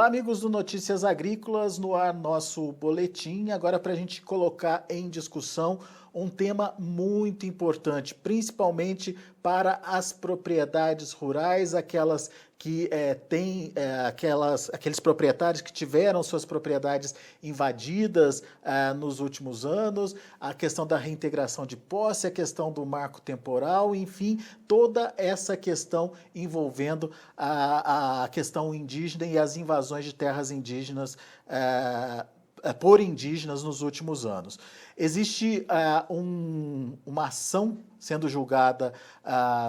Olá, amigos do Notícias Agrícolas, no ar nosso boletim, agora para a gente colocar em discussão um tema muito importante, principalmente para as propriedades rurais, aquelas que têm aqueles proprietários que tiveram suas propriedades invadidas nos últimos anos, a questão da reintegração de posse, a questão do marco temporal, enfim, toda essa questão envolvendo a questão indígena e as invasões de terras indígenas por indígenas nos últimos anos. Existe uma ação sendo julgada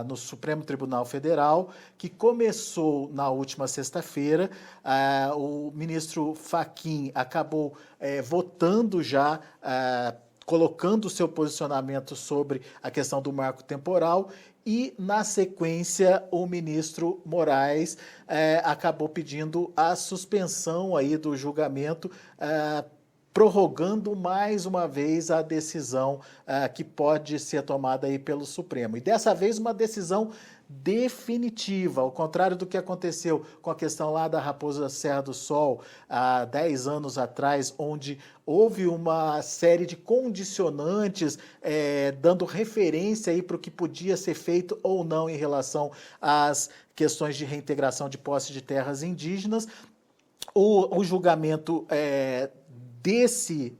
no Supremo Tribunal Federal, que começou na última sexta-feira. O ministro Fachin acabou votando já, colocando o seu posicionamento sobre a questão do marco temporal, e, na sequência, o ministro Moraes acabou pedindo a suspensão aí do julgamento, prorrogando mais uma vez a decisão que pode ser tomada aí pelo Supremo. E dessa vez uma decisão definitiva, ao contrário do que aconteceu com a questão lá da Raposa Serra do Sol, há 10 anos atrás, onde houve uma série de condicionantes dando referência aí para o que podia ser feito ou não em relação às questões de reintegração de posse de terras indígenas. O julgamento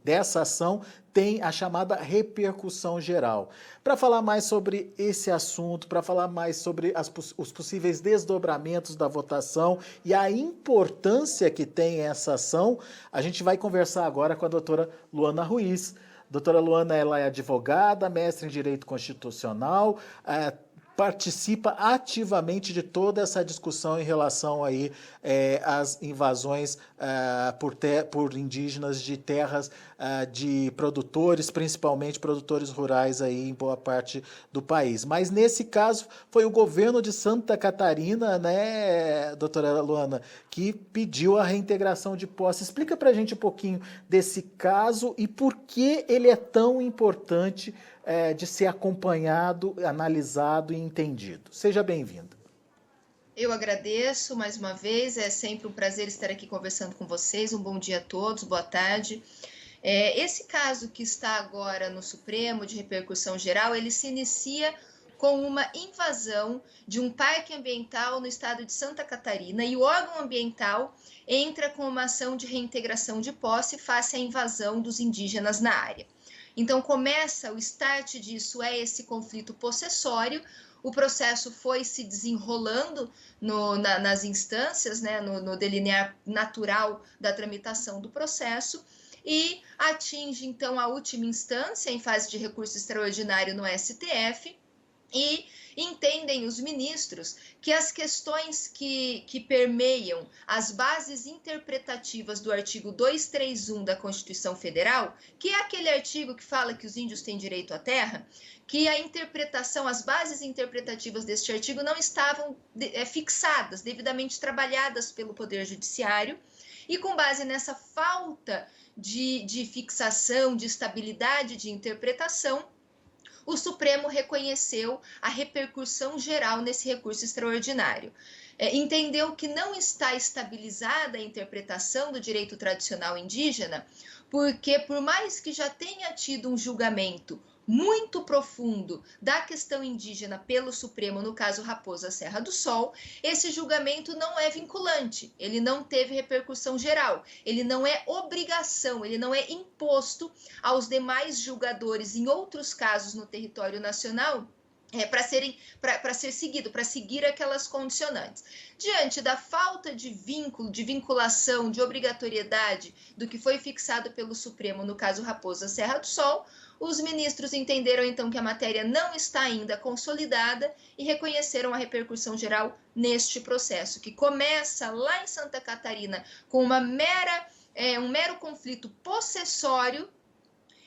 dessa ação tem a chamada repercussão geral. Para falar mais sobre esse assunto, para falar mais sobre os possíveis desdobramentos da votação e a importância que tem essa ação, a gente vai conversar agora com a doutora Luana Ruiz. Doutora Luana, ela é advogada, mestre em Direito Constitucional, participa ativamente de toda essa discussão em relação aí às invasões por indígenas de terras de produtores, principalmente produtores rurais aí em boa parte do país. Mas nesse caso foi o governo de Santa Catarina, né, doutora Luana, que pediu a reintegração de posse. Explica pra gente um pouquinho desse caso e por que ele é tão importante de ser acompanhado, analisado e entendido. Seja bem-vindo. Eu agradeço mais uma vez, é sempre um prazer estar aqui conversando com vocês. Um bom dia a todos, boa tarde. Esse caso que está agora no Supremo de repercussão geral, ele se inicia com uma invasão de um parque ambiental no estado de Santa Catarina e o órgão ambiental entra com uma ação de reintegração de posse face à invasão dos indígenas na área. Então começa, o start disso é esse conflito possessório. O processo foi se desenrolando nas instâncias, né, no delinear natural da tramitação do processo, e atinge então a última instância em fase de recurso extraordinário no STF, e entendem os ministros que as questões que permeiam as bases interpretativas do artigo 231 da Constituição Federal, que é aquele artigo que fala que os índios têm direito à terra, que a interpretação, as bases interpretativas deste artigo não estavam fixadas, devidamente trabalhadas pelo Poder Judiciário, e com base nessa falta de fixação, de estabilidade de interpretação, o Supremo reconheceu a repercussão geral nesse recurso extraordinário. Entendeu que não está estabilizada a interpretação do direito tradicional indígena, porque por mais que já tenha tido um julgamento muito profundo da questão indígena pelo Supremo, no caso Raposa Serra do Sol, esse julgamento não é vinculante, ele não teve repercussão geral, ele não é obrigação, ele não é imposto aos demais julgadores em outros casos no território nacional, para ser seguido, para seguir aquelas condicionantes. Diante da falta de vínculo, de vinculação, de obrigatoriedade do que foi fixado pelo Supremo no caso Raposa Serra do Sol, os ministros entenderam então que a matéria não está ainda consolidada e reconheceram a repercussão geral neste processo, que começa lá em Santa Catarina com um mero conflito possessório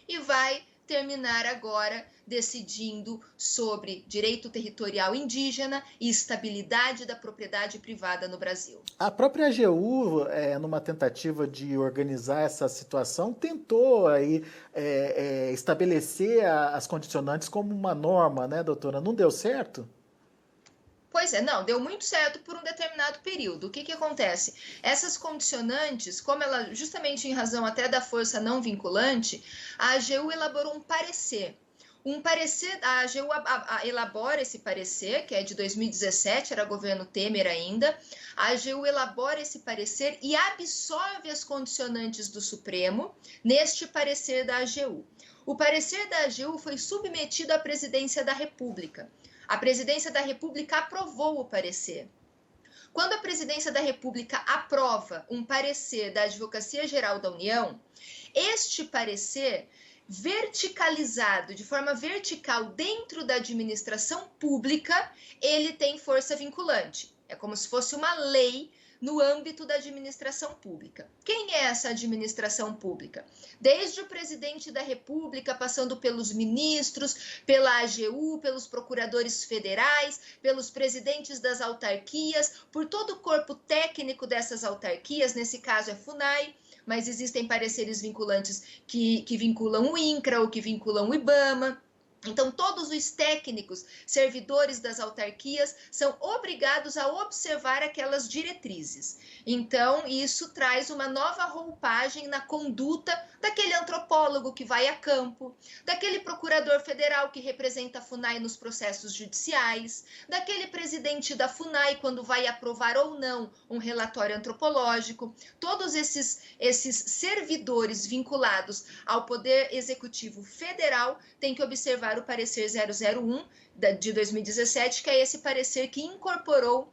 e vai terminar agora decidindo sobre direito territorial indígena e estabilidade da propriedade privada no Brasil. A própria AGU, numa tentativa de organizar essa situação, tentou aí, estabelecer as condicionantes como uma norma, né, doutora? Não deu certo? Pois é, não, deu muito certo por um determinado período. O que acontece? Essas condicionantes, como ela, justamente em razão até da força não vinculante, a AGU elaborou um parecer. A AGU elabora esse parecer, que é de 2017, era governo Temer ainda. A AGU elabora esse parecer e absorve as condicionantes do Supremo neste parecer da AGU. O parecer da AGU foi submetido à Presidência da República. A Presidência da República aprovou o parecer. Quando a Presidência da República aprova um parecer da Advocacia Geral da União, este parecer, verticalizado, de forma vertical dentro da administração pública, ele tem força vinculante. É como se fosse uma lei no âmbito da administração pública. Quem é essa administração pública? Desde o presidente da República, passando pelos ministros, pela AGU, pelos procuradores federais, pelos presidentes das autarquias, por todo o corpo técnico dessas autarquias, nesse caso é FUNAI, mas existem pareceres vinculantes que vinculam o INCRA ou que vinculam o IBAMA. Então, todos os técnicos, servidores das autarquias, são obrigados a observar aquelas diretrizes. Então, isso traz uma nova roupagem na conduta daquele antropólogo que vai a campo, daquele procurador federal que representa a FUNAI nos processos judiciais, daquele presidente da FUNAI quando vai aprovar ou não um relatório antropológico. Todos esses servidores vinculados ao Poder Executivo Federal têm que observar o parecer 001 de 2017, que é esse parecer que incorporou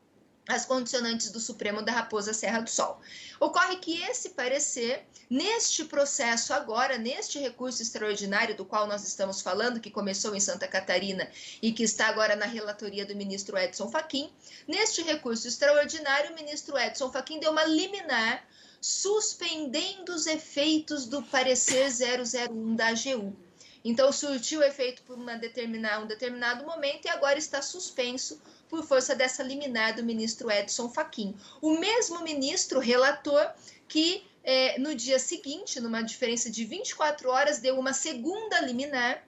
as condicionantes do Supremo da Raposa Serra do Sol. Ocorre que esse parecer, neste processo agora, neste recurso extraordinário do qual nós estamos falando, que começou em Santa Catarina e que está agora na relatoria do ministro Edson Fachin, neste recurso extraordinário, o ministro Edson Fachin deu uma liminar suspendendo os efeitos do parecer 001 da AGU. Então, surtiu efeito por um determinado momento e agora está suspenso por força dessa liminar do ministro Edson Fachin. O mesmo ministro relator que, no dia seguinte, numa diferença de 24 horas, deu uma segunda liminar,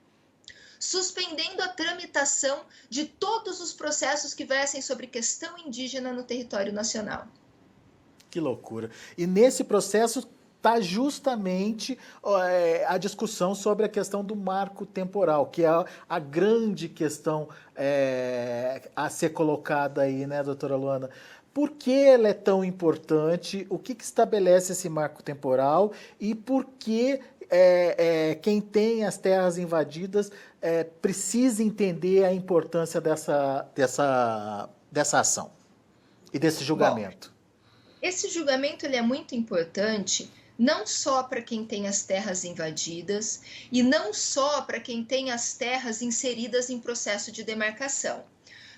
suspendendo a tramitação de todos os processos que versem sobre questão indígena no território nacional. Que loucura. E nesse processo está justamente a discussão sobre a questão do marco temporal, que é a grande questão a ser colocada aí, né, doutora Luana? Por que ela é tão importante? O que estabelece esse marco temporal? E por que quem tem as terras invadidas precisa entender a importância dessa ação e desse julgamento? Bom, esse julgamento ele é muito importante não só para quem tem as terras invadidas e não só para quem tem as terras inseridas em processo de demarcação.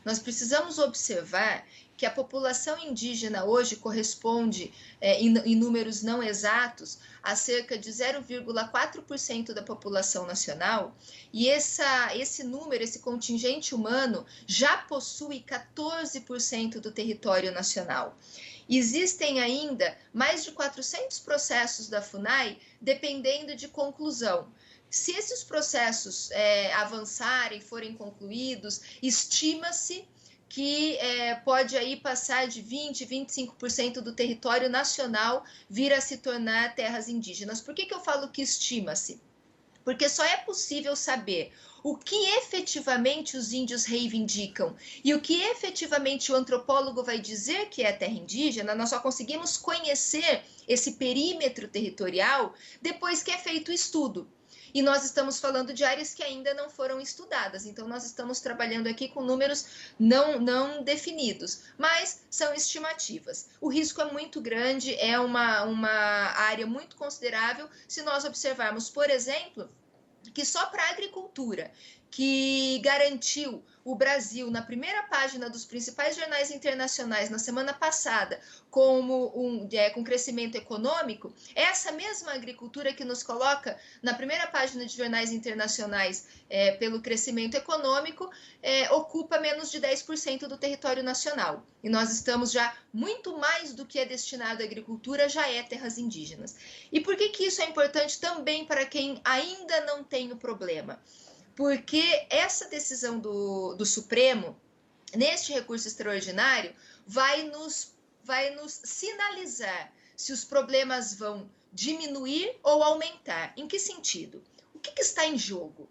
Nós precisamos observar que a população indígena hoje corresponde, em números não exatos, a cerca de 0,4% da população nacional, e esse número, esse contingente humano, já possui 14% do território nacional. Existem ainda mais de 400 processos da FUNAI dependendo de conclusão. Se esses processos avançarem, forem concluídos, estima-se que pode aí passar de 20%, 25% do território nacional vir a se tornar terras indígenas. Por que eu falo que estima-se? Porque só é possível saber o que efetivamente os índios reivindicam e o que efetivamente o antropólogo vai dizer que é terra indígena. Nós só conseguimos conhecer esse perímetro territorial depois que é feito o estudo. E nós estamos falando de áreas que ainda não foram estudadas, então nós estamos trabalhando aqui com números não definidos, mas são estimativas. O risco é muito grande, é uma área muito considerável. Se nós observarmos, por exemplo, que só para a agricultura, que garantiu o Brasil na primeira página dos principais jornais internacionais na semana passada com crescimento econômico, essa mesma agricultura que nos coloca na primeira página de jornais internacionais pelo crescimento econômico, ocupa menos de 10% do território nacional. E nós estamos já muito mais do que é destinado à agricultura, já é terras indígenas. E por que isso é importante também para quem ainda não tem o problema? Porque essa decisão do Supremo, neste recurso extraordinário, vai nos sinalizar se os problemas vão diminuir ou aumentar. Em que sentido? O que está em jogo?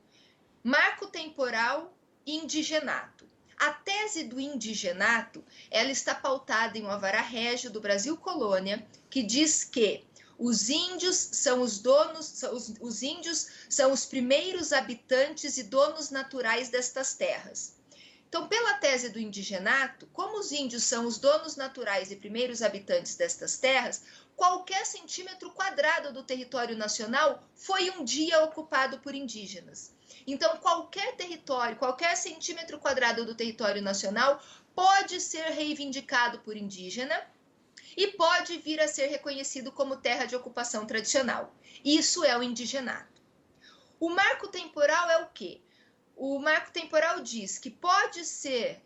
Marco temporal e indigenato. A tese do indigenato, ela está pautada em um alvará régio do Brasil Colônia, que diz que os índios são os donos, os índios são os primeiros habitantes e donos naturais destas terras. Então, pela tese do indigenato, como os índios são os donos naturais e primeiros habitantes destas terras, qualquer centímetro quadrado do território nacional foi um dia ocupado por indígenas. Então, qualquer território, qualquer centímetro quadrado do território nacional pode ser reivindicado por indígena e pode vir a ser reconhecido como terra de ocupação tradicional. Isso é o indigenato. O marco temporal é o quê? O marco temporal diz que pode ser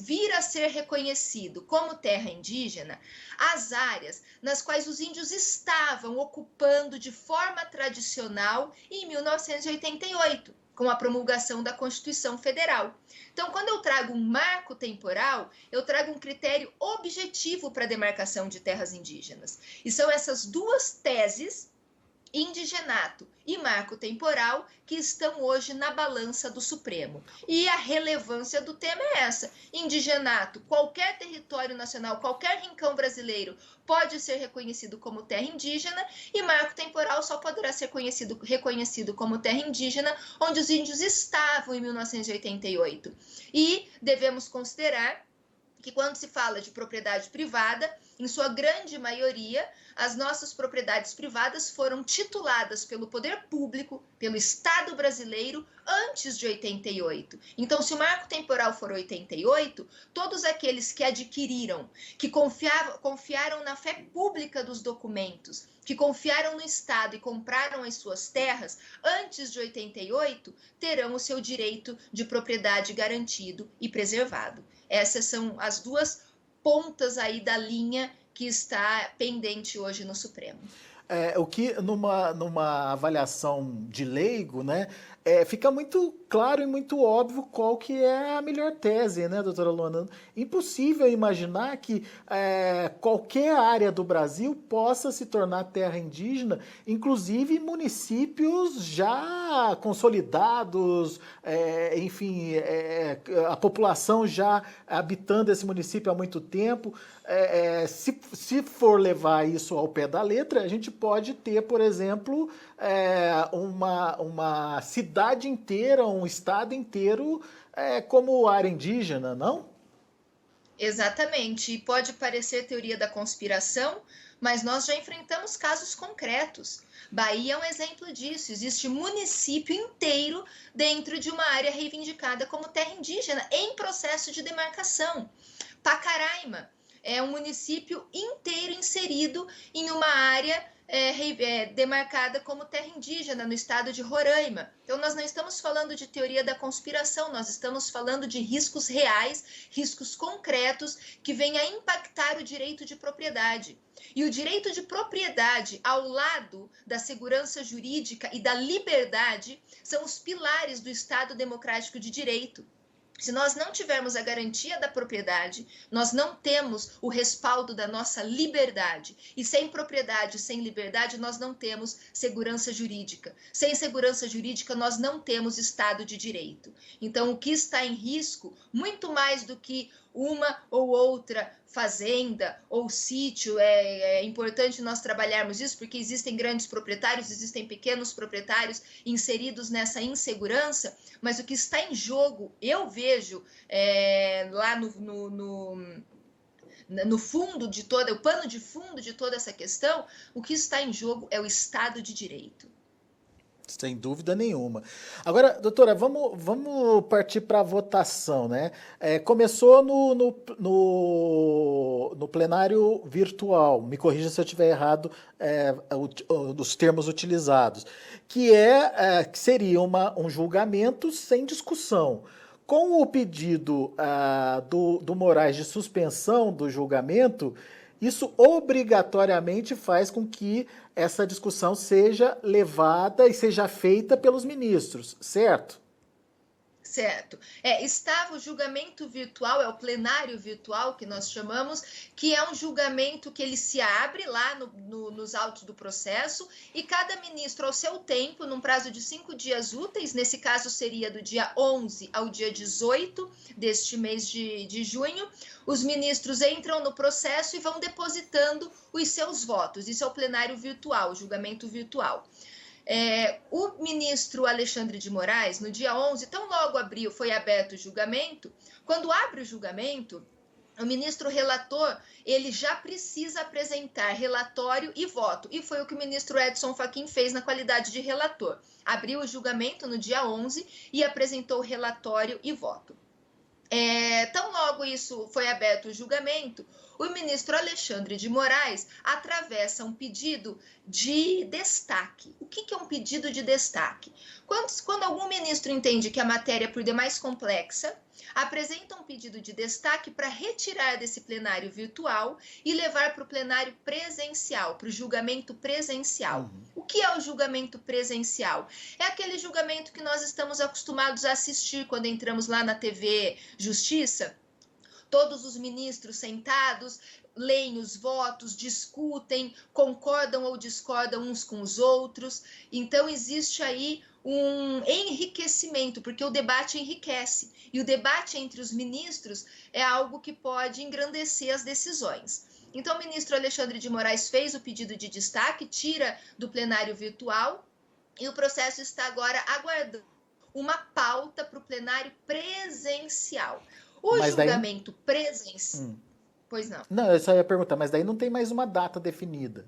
vir a ser reconhecido como terra indígena as áreas nas quais os índios estavam ocupando de forma tradicional em 1988, com a promulgação da Constituição Federal. Então, quando eu trago um marco temporal, eu trago um critério objetivo para a demarcação de terras indígenas. E são essas duas teses, indigenato e marco temporal, que estão hoje na balança do Supremo. E a relevância do tema é essa. Indigenato, qualquer território nacional, qualquer rincão brasileiro pode ser reconhecido como terra indígena, e marco temporal só poderá ser reconhecido como terra indígena onde os índios estavam em 1988. E devemos considerar que quando se fala de propriedade privada, em sua grande maioria, as nossas propriedades privadas foram tituladas pelo poder público, pelo Estado brasileiro, antes de 88. Então, se o marco temporal for 88, todos aqueles que adquiriram, que confiaram na fé pública dos documentos, que confiaram no Estado e compraram as suas terras antes de 88, terão o seu direito de propriedade garantido e preservado. Essas são as duas pontas aí da linha que está pendente hoje no Supremo. O que, numa avaliação de leigo, né, fica muito claro e muito óbvio qual que é a melhor tese, né, doutora Luana? Impossível imaginar que qualquer área do Brasil possa se tornar terra indígena, inclusive municípios já consolidados, enfim, a população já habitando esse município há muito tempo. Se for levar isso ao pé da letra, a gente pode ter, por exemplo, uma cidade inteira, um estado inteiro como área indígena, não? Exatamente. E pode parecer teoria da conspiração, mas nós já enfrentamos casos concretos. Bahia é um exemplo disso. Existe município inteiro dentro de uma área reivindicada como terra indígena, em processo de demarcação. Pacaraima é um município inteiro inserido em uma área demarcada como terra indígena no estado de Roraima. Então, nós não estamos falando de teoria da conspiração, nós estamos falando de riscos reais, riscos concretos que vêm a impactar o direito de propriedade. E o direito de propriedade, ao lado da segurança jurídica e da liberdade, são os pilares do Estado democrático de direito. Se nós não tivermos a garantia da propriedade, nós não temos o respaldo da nossa liberdade. E sem propriedade, sem liberdade, nós não temos segurança jurídica. Sem segurança jurídica, nós não temos Estado de Direito. Então, o que está em risco, muito mais do que uma ou outra fazenda ou sítio, é importante nós trabalharmos isso, porque existem grandes proprietários, existem pequenos proprietários inseridos nessa insegurança, mas o que está em jogo, eu vejo lá no fundo de toda, o pano de fundo de toda essa questão, o que está em jogo é o Estado de Direito. Sem dúvida nenhuma. Agora, doutora, vamos partir para a votação, né? Começou no plenário virtual, me corrija se eu estiver errado os termos utilizados, que seria um julgamento sem discussão. Com o pedido do Moraes de suspensão do julgamento, isso obrigatoriamente faz com que essa discussão seja levada e seja feita pelos ministros, certo? Certo. Estava o julgamento virtual, é o plenário virtual que nós chamamos, que é um julgamento que ele se abre lá nos autos do processo e cada ministro, ao seu tempo, num prazo de 5 dias úteis, nesse caso seria do dia 11 ao dia 18 deste mês de junho, os ministros entram no processo e vão depositando os seus votos. Isso é o plenário virtual, o julgamento virtual. O ministro Alexandre de Moraes, no dia 11, tão logo foi aberto o julgamento, quando abre o julgamento, o ministro relator, ele já precisa apresentar relatório e voto, e foi o que o ministro Edson Fachin fez na qualidade de relator. Abriu o julgamento no dia 11 e apresentou relatório e voto. Tão logo isso foi aberto o julgamento, o ministro Alexandre de Moraes atravessa um pedido de destaque. O que é um pedido de destaque? Quando algum ministro entende que a matéria é por demais complexa, apresenta um pedido de destaque para retirar desse plenário virtual e levar para o plenário presencial, para o julgamento presencial. O que é o julgamento presencial? É aquele julgamento que nós estamos acostumados a assistir quando entramos lá na TV Justiça. Todos os ministros sentados, leem os votos, discutem, concordam ou discordam uns com os outros. Então, existe aí um enriquecimento, porque o debate enriquece. E o debate entre os ministros é algo que pode engrandecer as decisões. Então, o ministro Alexandre de Moraes fez o pedido de destaque, tira do plenário virtual, e o processo está agora aguardando uma pauta para o plenário presencial. O julgamento presencial... Pois não. Não, eu só ia perguntar, mas daí não tem mais uma data definida.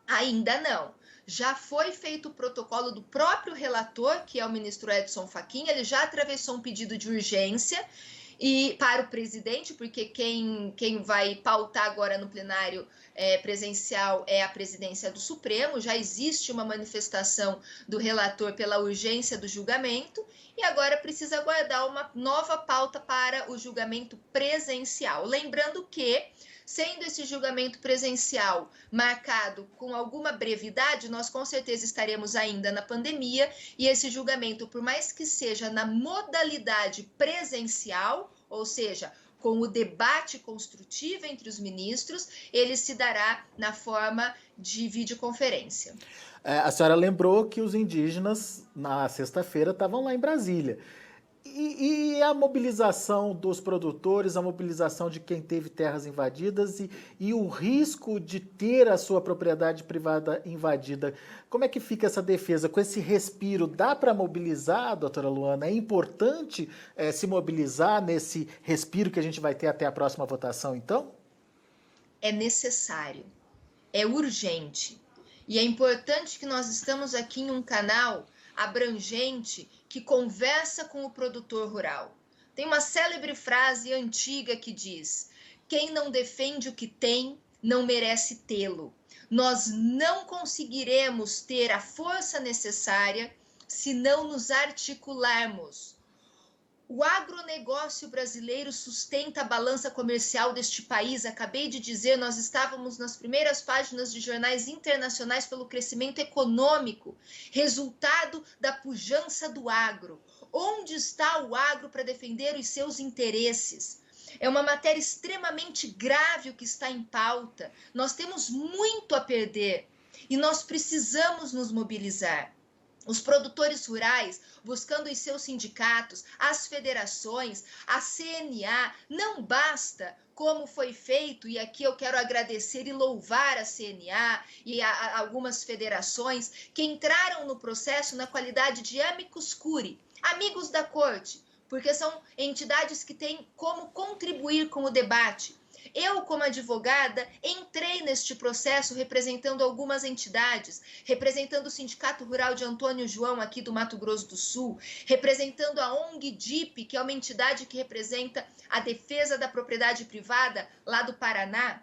Ainda não. Já foi feito o protocolo do próprio relator, que é o ministro Edson Fachin, ele já atravessou um pedido de urgência e para o presidente, porque quem vai pautar agora no plenário presencial é a presidência do Supremo, já existe uma manifestação do relator pela urgência do julgamento e agora precisa aguardar uma nova pauta para o julgamento presencial. Lembrando que, sendo esse julgamento presencial marcado com alguma brevidade, nós com certeza estaremos ainda na pandemia e esse julgamento, por mais que seja na modalidade presencial, ou seja, com o debate construtivo entre os ministros, ele se dará na forma de videoconferência. A senhora lembrou que os indígenas, na sexta-feira, estavam lá em Brasília. E a mobilização dos produtores, a mobilização de quem teve terras invadidas e o risco de ter a sua propriedade privada invadida, como é que fica essa defesa? Com esse respiro, dá para mobilizar, doutora Luana? É importante se mobilizar nesse respiro que a gente vai ter até a próxima votação, então? É necessário, é urgente. E é importante que nós estamos aqui em um canal abrangente que conversa com o produtor rural. Tem uma célebre frase antiga que diz: quem não defende o que tem, não merece tê-lo. Nós não conseguiremos ter a força necessária se não nos articularmos. O agronegócio brasileiro sustenta a balança comercial deste país. Acabei de dizer, nós estávamos nas primeiras páginas de jornais internacionais pelo crescimento econômico, resultado da pujança do agro. Onde está o agro para defender os seus interesses? É uma matéria extremamente grave o que está em pauta. Nós temos muito a perder e nós precisamos nos mobilizar. Os produtores rurais, buscando os seus sindicatos, as federações, a CNA, não basta, como foi feito, e aqui eu quero agradecer e louvar a CNA e algumas federações que entraram no processo na qualidade de amicus curiae, amigos da corte, porque são entidades que têm como contribuir com o debate. Eu, como advogada, entrei neste processo representando algumas entidades, representando o Sindicato Rural de Antônio João, aqui do Mato Grosso do Sul, representando a ONG DIP, que é uma entidade que representa a defesa da propriedade privada lá do Paraná,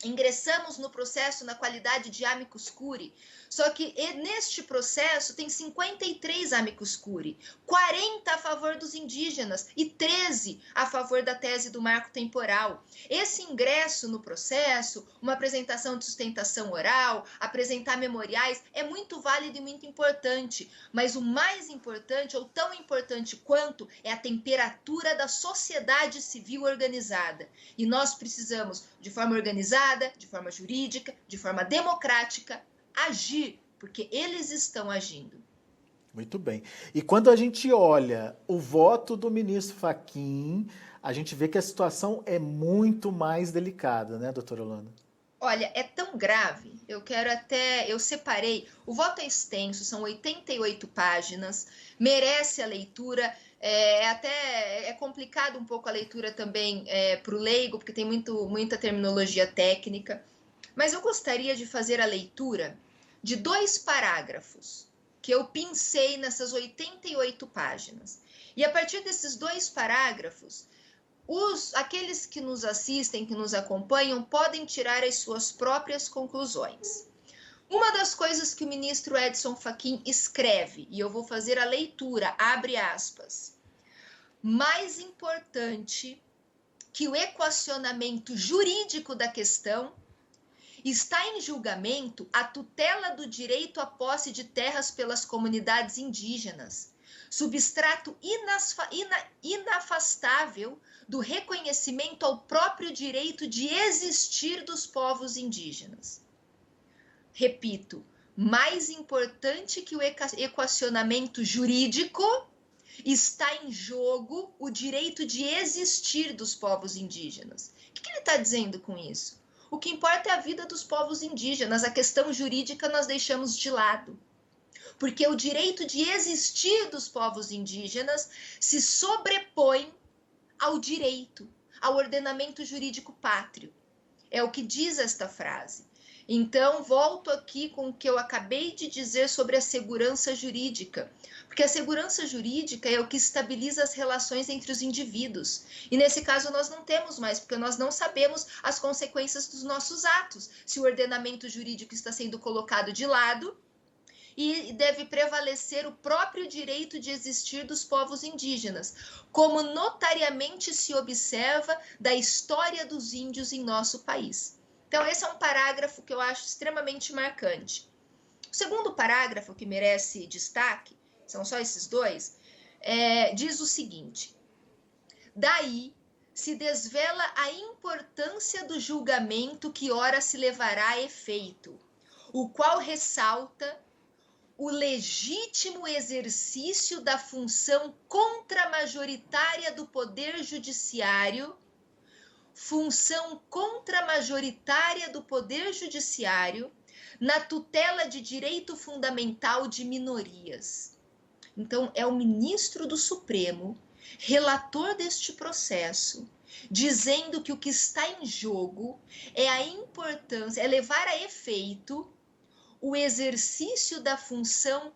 Ingressamos no processo na qualidade de amicus curiae, só que neste processo tem 53 amicus curiae, 40 a favor dos indígenas e 13 a favor da tese do marco temporal. Esse ingresso no processo, uma apresentação de sustentação oral, apresentar memoriais, é muito válido e muito importante, mas o mais importante, ou tão importante quanto, é a temperatura da sociedade civil organizada. E nós precisamos, de forma organizada, de forma jurídica, de forma democrática, agir, porque eles estão agindo. Muito bem. E quando a gente olha o voto do ministro Fachin, a gente vê que a situação é muito mais delicada, né, doutora Holanda? Olha, é tão grave, eu separei, o voto é extenso, são 88 páginas, merece a leitura, é complicado um pouco a leitura também para o leigo, porque tem muita terminologia técnica, mas eu gostaria de fazer a leitura de 2 parágrafos que eu pincei nessas 88 páginas. E a partir desses 2 parágrafos, aqueles que nos assistem, que nos acompanham, podem tirar as suas próprias conclusões. Uma das coisas que o ministro Edson Fachin escreve, e eu vou fazer a leitura, abre aspas, mais importante que o equacionamento jurídico da questão, está em julgamento a tutela do direito à posse de terras pelas comunidades indígenas, substrato inafastável do reconhecimento ao próprio direito de existir dos povos indígenas. Repito, mais importante que o equacionamento jurídico, está em jogo o direito de existir dos povos indígenas. O que ele está dizendo com isso? O que importa é a vida dos povos indígenas, a questão jurídica nós deixamos de lado. Porque o direito de existir dos povos indígenas se sobrepõe ao direito, ao ordenamento jurídico pátrio. É o que diz esta frase. Então, volto aqui com o que eu acabei de dizer sobre a segurança jurídica, porque a segurança jurídica é o que estabiliza as relações entre os indivíduos. E nesse caso nós não temos mais, porque nós não sabemos as consequências dos nossos atos, se o ordenamento jurídico está sendo colocado de lado e deve prevalecer o próprio direito de existir dos povos indígenas, como notariamente se observa da história dos índios em nosso país. Então, esse é um parágrafo que eu acho extremamente marcante. O segundo parágrafo, que merece destaque, são só esses 2, diz o seguinte: daí se desvela a importância do julgamento que ora se levará a efeito, o qual ressalta o legítimo exercício da função contramajoritária do Poder Judiciário, na tutela de direito fundamental de minorias. Então, é o ministro do Supremo, relator deste processo, dizendo que o que está em jogo é a importância, é levar a efeito o exercício da função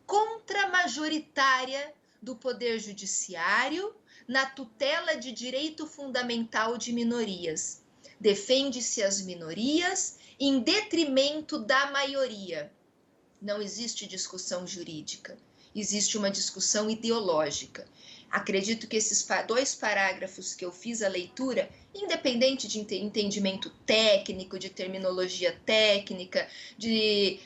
contramajoritária do Poder Judiciário na tutela de direito fundamental de minorias. Defende-se as minorias em detrimento da maioria. Não existe discussão jurídica, existe uma discussão ideológica. Acredito que esses 2 parágrafos que eu fiz a leitura, independente de entendimento técnico, de terminologia técnica, de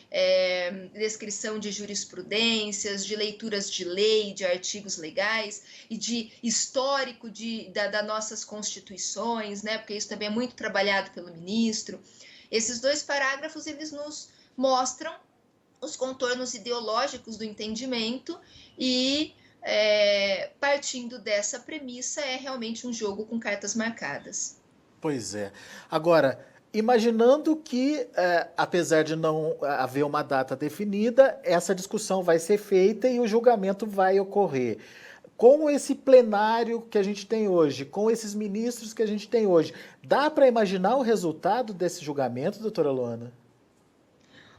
descrição de jurisprudências, de leituras de lei, de artigos legais e de histórico das nossas constituições, né? Porque isso também é muito trabalhado pelo ministro. Esses 2 parágrafos, eles nos mostram os contornos ideológicos do entendimento e partindo dessa premissa, é realmente um jogo com cartas marcadas. Pois é. Agora, imaginando que, apesar de não haver uma data definida, essa discussão vai ser feita e o julgamento vai ocorrer. Com esse plenário que a gente tem hoje, com esses ministros que a gente tem hoje, dá para imaginar o resultado desse julgamento, doutora Luana?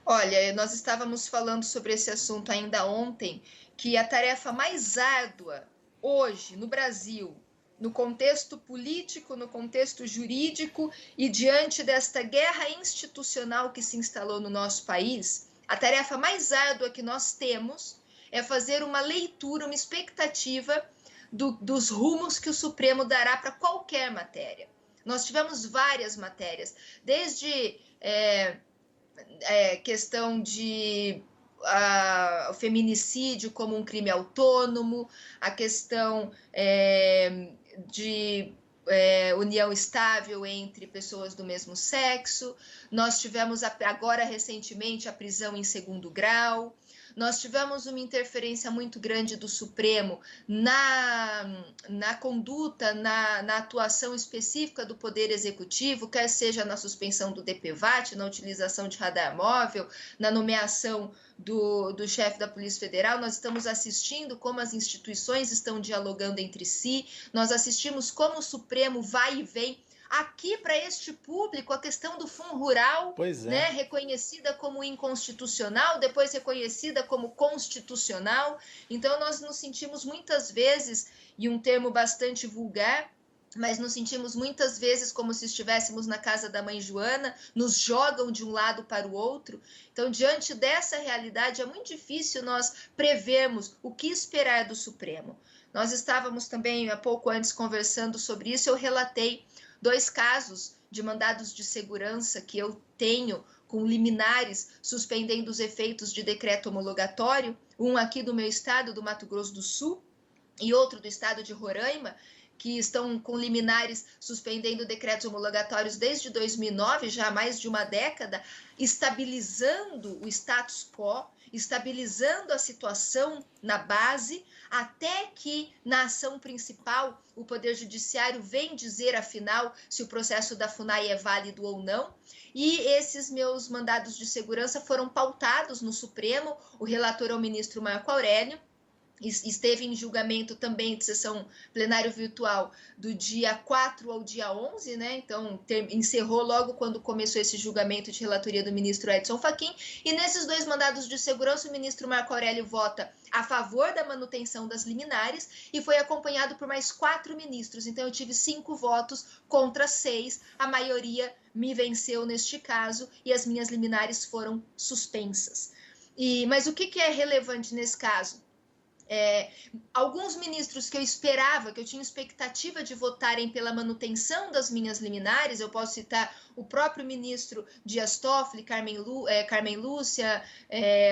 Olha, nós estávamos falando sobre esse assunto ainda ontem, que a tarefa mais árdua hoje no Brasil no contexto político, no contexto jurídico e diante desta guerra institucional que se instalou no nosso país, a tarefa mais árdua que nós temos é fazer uma leitura, uma expectativa dos rumos que o Supremo dará para qualquer matéria. Nós tivemos várias matérias, desde questão de o feminicídio como um crime autônomo, a questão de união estável entre pessoas do mesmo sexo. Nós tivemos agora recentemente a prisão em segundo grau. Nós tivemos uma interferência muito grande do Supremo na conduta, na atuação específica do Poder Executivo, quer seja na suspensão do DPVAT, na utilização de radar móvel, na nomeação do chefe da Polícia Federal. Nós estamos assistindo como as instituições estão dialogando entre si, nós assistimos como o Supremo vai e vem. Aqui, para este público, a questão do Fundo Rural, né, reconhecida como inconstitucional, depois reconhecida como constitucional. Então, nós nos sentimos muitas vezes, e um termo bastante vulgar, mas nos sentimos muitas vezes como se estivéssemos na casa da mãe Joana, nos jogam de um lado para o outro. Então, diante dessa realidade, é muito difícil nós prevermos o que esperar do Supremo. Nós estávamos também, há pouco antes, conversando sobre isso, eu relatei 2 casos de mandados de segurança que eu tenho com liminares suspendendo os efeitos de decreto homologatório, um aqui do meu estado, do Mato Grosso do Sul, e outro do estado de Roraima, que estão com liminares suspendendo decretos homologatórios desde 2009, já há mais de uma década, estabilizando o status quo, estabilizando a situação na base, até que na ação principal o Poder Judiciário vem dizer, afinal, se o processo da FUNAI é válido ou não. E esses meus mandados de segurança foram pautados no Supremo. O relator é o ministro Marco Aurélio, esteve em julgamento também de sessão plenário virtual do dia 4 ao dia 11, né? Então, encerrou logo quando começou esse julgamento de relatoria do ministro Edson Fachin. E nesses 2 mandados de segurança, o ministro Marco Aurélio vota a favor da manutenção das liminares e foi acompanhado por mais 4 ministros. Então, eu tive 5 votos contra 6. A maioria me venceu neste caso e as minhas liminares foram suspensas. Mas o que é relevante nesse caso? Alguns ministros que eu esperava, que eu tinha expectativa de votarem pela manutenção das minhas liminares, eu posso citar o próprio ministro Dias Toffoli, Carmen Lúcia,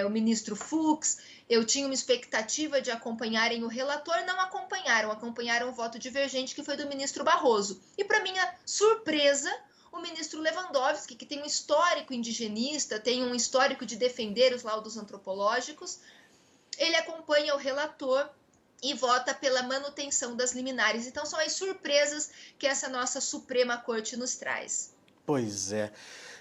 o ministro Fux. Eu tinha uma expectativa de acompanharem o relator, não acompanharam o voto divergente, que foi do ministro Barroso. E, para minha surpresa, o ministro Lewandowski, que tem um histórico indigenista, tem um histórico de defender os laudos antropológicos, ele acompanha o relator e vota pela manutenção das liminares. Então, são as surpresas que essa nossa Suprema Corte nos traz. Pois é.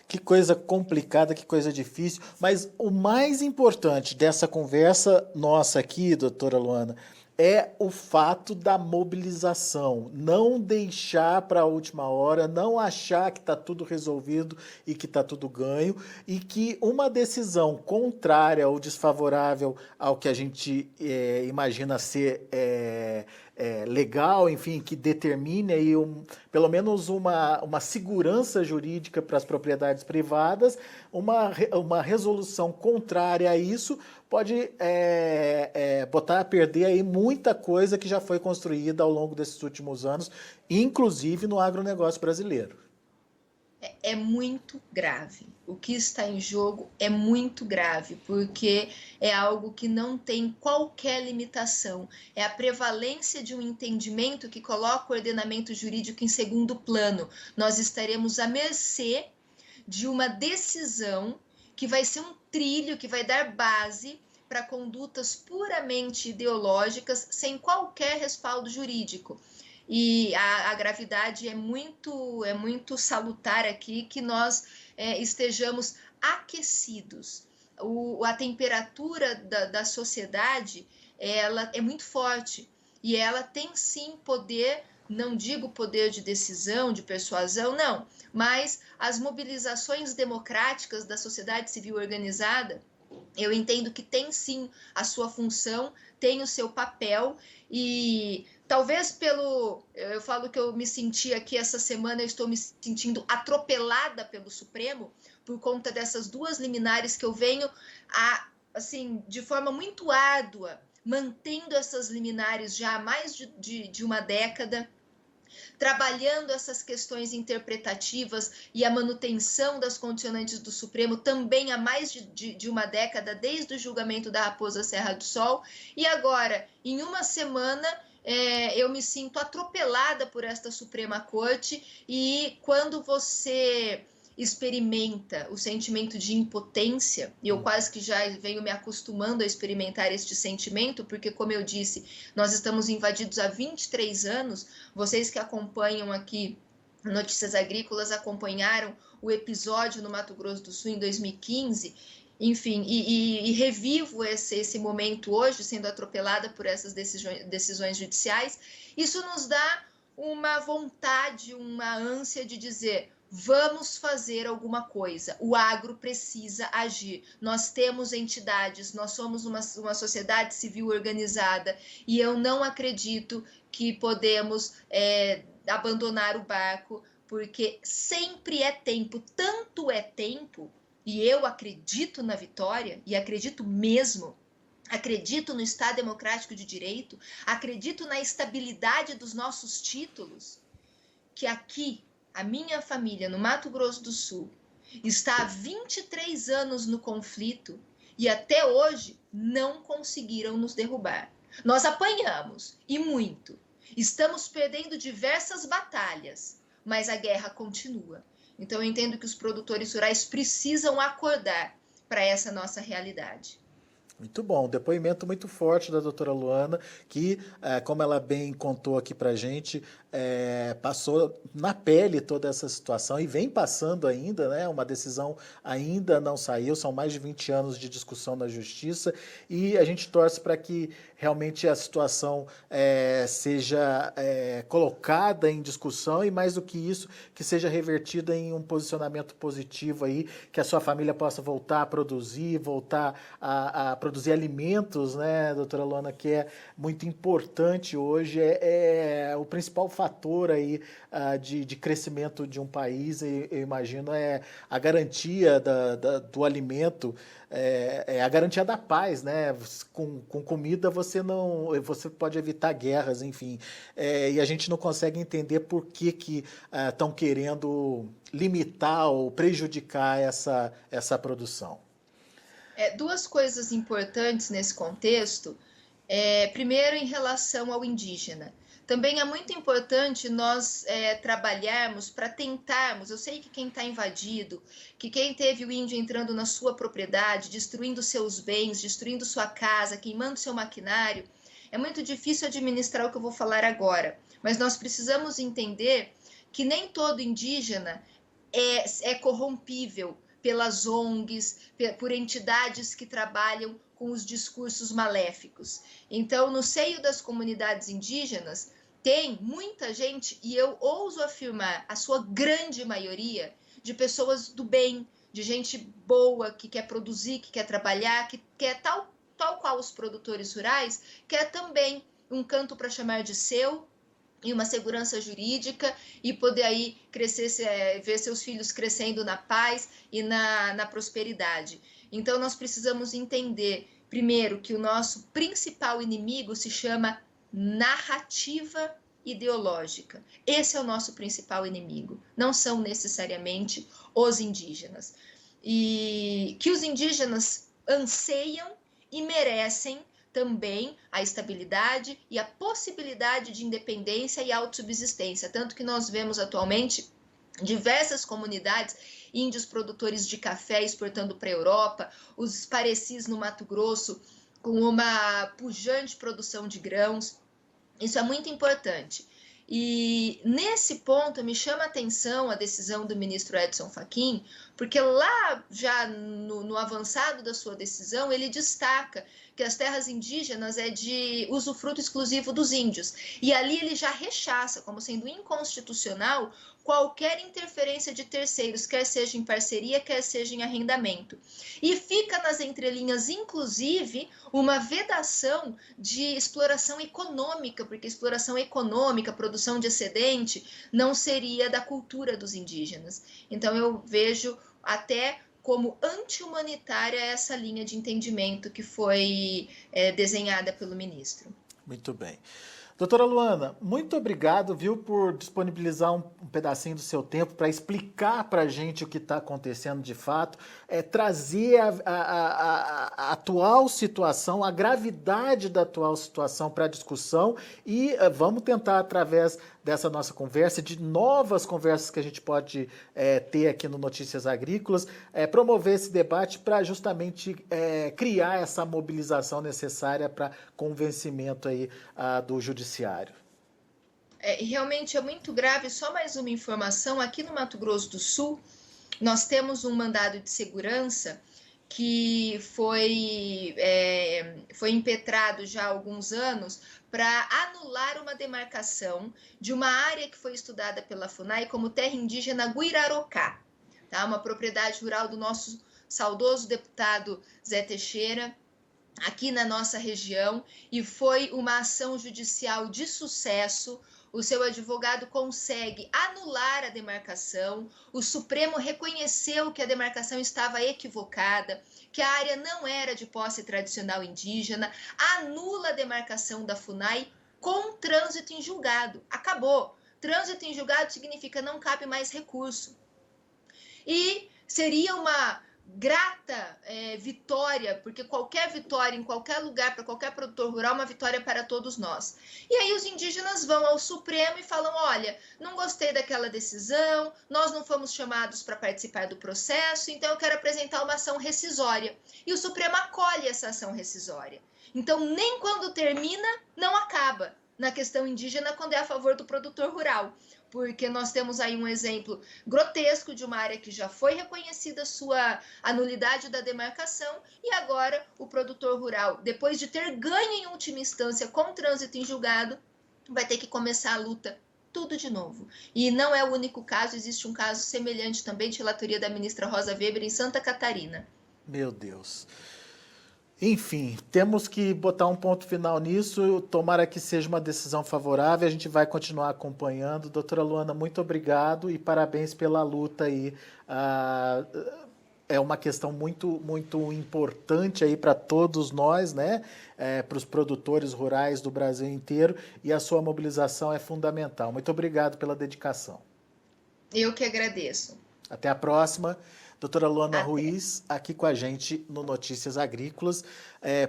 Que coisa complicada, que coisa difícil. Mas o mais importante dessa conversa nossa aqui, doutora Luana, é o fato da mobilização. Não deixar para a última hora, não achar que está tudo resolvido e que está tudo ganho, e que uma decisão contrária ou desfavorável ao que a gente imagina ser legal, enfim, que determine aí pelo menos uma segurança jurídica para as propriedades privadas, uma resolução contrária a isso pode botar a perder aí muita coisa que já foi construída ao longo desses últimos anos, inclusive no agronegócio brasileiro. É muito grave. O que está em jogo é muito grave, porque é algo que não tem qualquer limitação. É a prevalência de um entendimento que coloca o ordenamento jurídico em segundo plano. Nós estaremos à mercê de uma decisão que vai ser um trilho, que vai dar base para condutas puramente ideológicas, sem qualquer respaldo jurídico. E a gravidade é muito salutar aqui que nós estejamos aquecidos. A temperatura da sociedade ela é muito forte e ela tem sim poder, não digo poder de decisão, de persuasão, não, mas as mobilizações democráticas da sociedade civil organizada, eu entendo que tem sim a sua função, tem o seu papel, e Talvez eu falo que eu me senti aqui essa semana, eu estou me sentindo atropelada pelo Supremo por conta dessas duas liminares que eu venho, assim, de forma muito árdua, mantendo essas liminares já há mais de uma década, trabalhando essas questões interpretativas e a manutenção das condicionantes do Supremo também há mais de uma década, desde o julgamento da Raposa Serra do Sol, e agora, em uma semana, eu me sinto atropelada por esta Suprema Corte, e quando você experimenta o sentimento de impotência, e eu quase que já venho me acostumando a experimentar este sentimento, porque, como eu disse, nós estamos invadidos há 23 anos, vocês que acompanham aqui Notícias Agrícolas acompanharam o episódio no Mato Grosso do Sul em 2015, enfim, e revivo esse momento hoje, sendo atropelada por essas decisões judiciais. Isso nos dá uma vontade, uma ânsia de dizer: vamos fazer alguma coisa, o agro precisa agir, nós temos entidades, nós somos uma sociedade civil organizada, e eu não acredito que podemos abandonar o barco, porque sempre é tempo, tanto é tempo, e eu acredito na vitória, e acredito mesmo, acredito no Estado Democrático de Direito, acredito na estabilidade dos nossos títulos, que aqui, a minha família no Mato Grosso do Sul está há 23 anos no conflito e até hoje não conseguiram nos derrubar. Nós apanhamos, e muito. Estamos perdendo diversas batalhas, mas a guerra continua. Então eu entendo que os produtores rurais precisam acordar para essa nossa realidade. Muito bom, depoimento muito forte da doutora Luana, que, como ela bem contou aqui pra gente, passou na pele toda essa situação e vem passando ainda, né? Uma decisão ainda não saiu, são mais de 20 anos de discussão na justiça, e a gente torce para que realmente a situação seja colocada em discussão, e mais do que isso, que seja revertida em um posicionamento positivo aí, que a sua família possa voltar a produzir, voltar a produzir alimentos, né, doutora Luana, que é muito importante hoje, é o principal fator aí de crescimento de um país, e eu imagino a garantia do alimento, a garantia da paz, né? Com comida você pode evitar guerras, enfim, e a gente não consegue entender por que estão querendo limitar ou prejudicar essa produção. Duas coisas importantes nesse contexto. Primeiro, em relação ao indígena. Também é muito importante nós trabalharmos para tentarmos. Eu sei que quem está invadido, que quem teve o índio entrando na sua propriedade, destruindo seus bens, destruindo sua casa, queimando seu maquinário, é muito difícil administrar o que eu vou falar agora. Mas nós precisamos entender que nem todo indígena é corrompível pelas ONGs, por entidades que trabalham com os discursos maléficos. Então, no seio das comunidades indígenas, tem muita gente, e eu ouso afirmar, a sua grande maioria, de pessoas do bem, de gente boa, que quer produzir, que quer trabalhar, que quer, tal qual os produtores rurais, quer também um canto para chamar de seu, e uma segurança jurídica, e poder aí crescer, ver seus filhos crescendo na paz e na prosperidade. Então nós precisamos entender, primeiro, que o nosso principal inimigo se chama narrativa ideológica. Esse é o nosso principal inimigo, não são necessariamente os indígenas. E que os indígenas anseiam e merecem também a estabilidade e a possibilidade de independência e autossubsistência, tanto que nós vemos atualmente diversas comunidades, índios produtores de café exportando para a Europa, os parecis no Mato Grosso com uma pujante produção de grãos. Isso é muito importante. E nesse ponto me chama a atenção a decisão do ministro Edson Fachin, porque lá já no avançado da sua decisão, ele destaca que as terras indígenas é de usufruto exclusivo dos índios, e ali ele já rechaça como sendo inconstitucional qualquer interferência de terceiros, quer seja em parceria, quer seja em arrendamento. E fica nas entrelinhas, inclusive, uma vedação de exploração econômica, porque exploração econômica, produção de excedente, não seria da cultura dos indígenas. Então eu vejo até como anti-humanitária essa linha de entendimento que foi desenhada pelo ministro. Muito bem. Doutora Luana, muito obrigado, viu, por disponibilizar um pedacinho do seu tempo para explicar para a gente o que está acontecendo de fato, trazer a atual situação, a gravidade da atual situação para a discussão e vamos tentar, através dessa nossa conversa, de novas conversas que a gente pode ter aqui no Notícias Agrícolas, promover esse debate para justamente criar essa mobilização necessária para convencimento aí do judiciário. Realmente é muito grave. Só mais uma informação, aqui no Mato Grosso do Sul, nós temos um mandado de segurança que foi impetrado já há alguns anos para anular uma demarcação de uma área que foi estudada pela FUNAI como terra indígena Guirarocá, tá? Uma propriedade rural do nosso saudoso deputado Zé Teixeira, aqui na nossa região, e foi uma ação judicial de sucesso. O seu advogado consegue anular a demarcação, o Supremo reconheceu que a demarcação estava equivocada, que a área não era de posse tradicional indígena, anula a demarcação da FUNAI com trânsito em julgado. Acabou. Trânsito em julgado significa não cabe mais recurso. E seria uma grata vitória, porque qualquer vitória em qualquer lugar, para qualquer produtor rural, é uma vitória para todos nós. E aí os indígenas vão ao Supremo e falam, olha, não gostei daquela decisão, nós não fomos chamados para participar do processo, então eu quero apresentar uma ação rescisória. E o Supremo acolhe essa ação rescisória. Então, nem quando termina, não acaba na questão indígena quando é a favor do produtor rural. Porque nós temos aí um exemplo grotesco de uma área que já foi reconhecida sua anulidade da demarcação e agora o produtor rural, depois de ter ganho em última instância com trânsito em julgado, vai ter que começar a luta tudo de novo. E não é o único caso, existe um caso semelhante também de relatoria da ministra Rosa Weber em Santa Catarina. Meu Deus. Enfim, temos que botar um ponto final nisso, tomara que seja uma decisão favorável, a gente vai continuar acompanhando. Doutora Luana, muito obrigado e parabéns pela luta aí. É uma questão muito, muito importante aí para todos nós, né? Para os produtores rurais do Brasil inteiro, e a sua mobilização é fundamental. Muito obrigado pela dedicação. Eu que agradeço. Até a próxima. Doutora Luana Até. Ruiz, aqui com a gente no Notícias Agrícolas,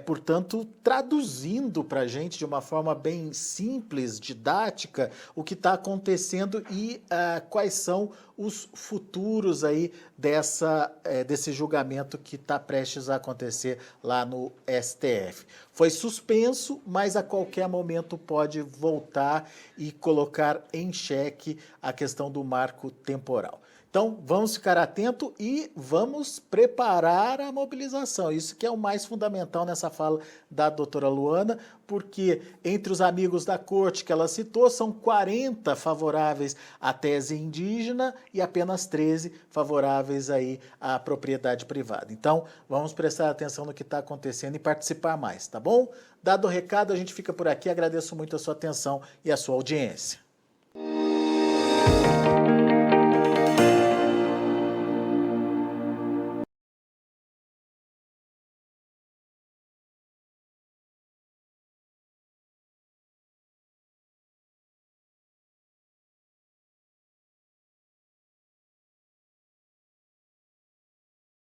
portanto, traduzindo para a gente de uma forma bem simples, didática, o que está acontecendo e quais são os futuros aí desse julgamento que está prestes a acontecer lá no STF. Foi suspenso, mas a qualquer momento pode voltar e colocar em xeque a questão do marco temporal. Então, vamos ficar atentos e vamos preparar a mobilização. Isso que é o mais fundamental nessa fala da doutora Luana, porque entre os amigos da corte que ela citou, são 40 favoráveis à tese indígena e apenas 13 favoráveis aí à propriedade privada. Então, vamos prestar atenção no que está acontecendo e participar mais, tá bom? Dado o recado, a gente fica por aqui. Agradeço muito a sua atenção e a sua audiência.